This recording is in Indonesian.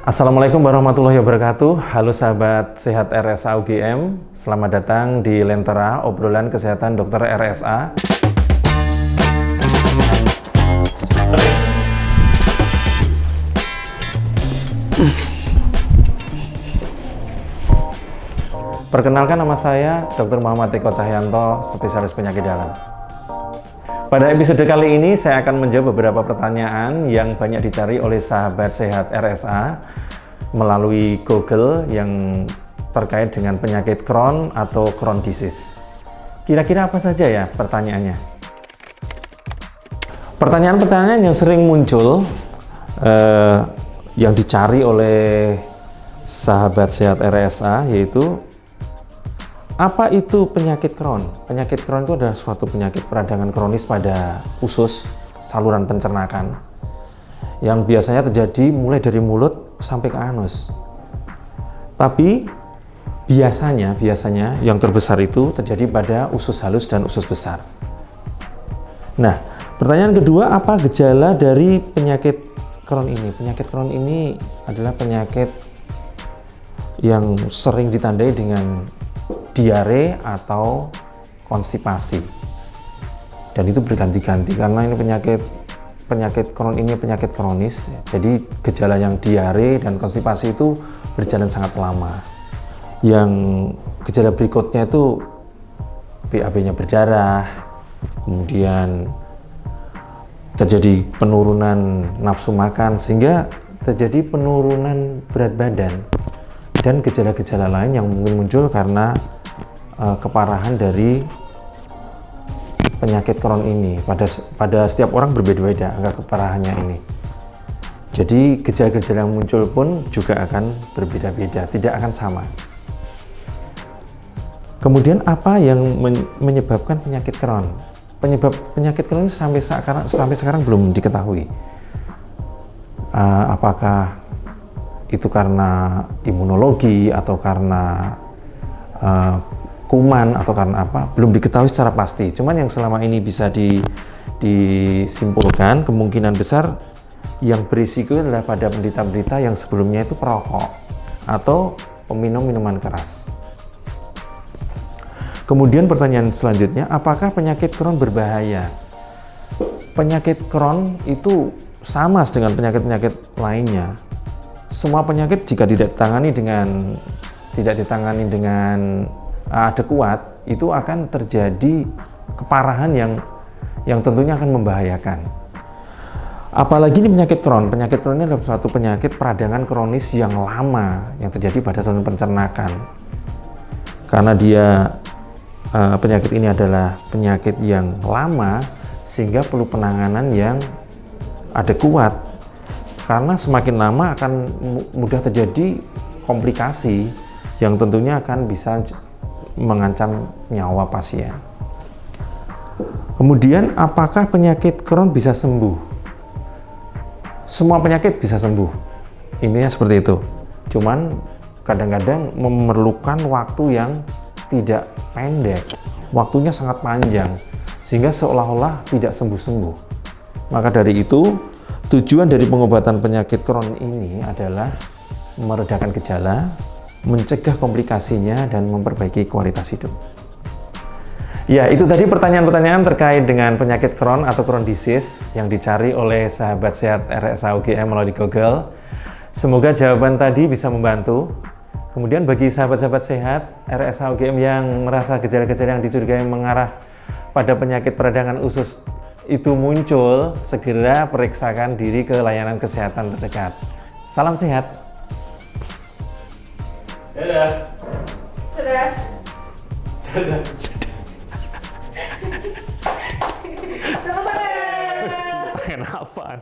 Assalamualaikum warahmatullahi wabarakatuh. Halo sahabat sehat RSA UGM. Selamat datang di Lentera, obrolan kesehatan dokter RSA. Perkenalkan, nama saya Dr. Muhammad Eko Cahyanto, spesialis penyakit dalam. Pada episode kali ini saya akan menjawab beberapa pertanyaan yang banyak dicari oleh sahabat sehat RSA melalui Google yang terkait dengan penyakit Crohn atau Crohn disease. Kira-kira apa saja ya pertanyaannya? Pertanyaan-pertanyaan yang sering muncul yang dicari oleh sahabat sehat RSA yaitu, apa itu penyakit Crohn? Penyakit Crohn itu adalah suatu penyakit peradangan kronis pada usus saluran pencernaan yang biasanya terjadi mulai dari mulut sampai ke anus. Tapi biasanya yang terbesar itu terjadi pada usus halus dan usus besar. Nah, pertanyaan kedua, apa gejala dari penyakit Crohn ini? Penyakit Crohn ini adalah penyakit yang sering ditandai dengan diare atau konstipasi, dan itu berganti-ganti karena ini penyakit Crohn ini penyakit kronis. Jadi gejala yang diare dan konstipasi itu berjalan sangat lama. Yang gejala berikutnya itu BAB-nya berdarah, kemudian terjadi penurunan nafsu makan sehingga terjadi penurunan berat badan, dan gejala-gejala lain yang mungkin muncul karena keparahan dari penyakit Crohn ini. Pada setiap orang berbeda-beda angka keparahannya ini. Jadi gejala-gejala yang muncul pun juga akan berbeda-beda, tidak akan sama. Kemudian apa yang menyebabkan penyakit Crohn? Penyebab penyakit Crohn sampai sekarang belum diketahui. Apakah itu karena imunologi atau karena kuman atau karena apa, belum diketahui secara pasti. Cuman yang selama ini bisa disimpulkan, kemungkinan besar yang berisiko adalah pada penderita-penderita yang sebelumnya itu perokok atau peminum minuman keras. Kemudian pertanyaan selanjutnya, apakah penyakit Crohn berbahaya? Penyakit Crohn itu sama dengan penyakit-penyakit lainnya. Semua penyakit jika tidak ditangani dengan adekuat, itu akan terjadi keparahan yang tentunya akan membahayakan. Apalagi ini penyakit Crohn. Penyakit Crohn ini adalah suatu penyakit peradangan kronis yang lama yang terjadi pada saluran pencernaan. Karena penyakit ini adalah penyakit yang lama sehingga perlu penanganan yang adekuat. Karena semakin lama akan mudah terjadi komplikasi yang tentunya akan bisa mengancam nyawa pasien. Kemudian, apakah penyakit Crohn bisa sembuh? Semua penyakit bisa sembuh. Intinya seperti itu. Cuman kadang-kadang memerlukan waktu yang tidak pendek. Waktunya sangat panjang sehingga seolah-olah tidak sembuh-sembuh. Maka dari itu, tujuan dari pengobatan penyakit Crohn ini adalah meredakan gejala, mencegah komplikasinya, dan memperbaiki kualitas hidup. Ya, itu tadi pertanyaan-pertanyaan terkait dengan penyakit Crohn atau Crohn disease yang dicari oleh sahabat sehat RSA UGM melalui Google. Semoga jawaban tadi bisa membantu. Kemudian bagi sahabat-sahabat sehat RSA UGM yang merasa gejala-gejala yang dicurigai mengarah pada penyakit peradangan usus itu muncul, segera periksakan diri ke layanan kesehatan terdekat. Salam sehat. Dadah. Dadah. Dadah. Selamat. Kenapaan?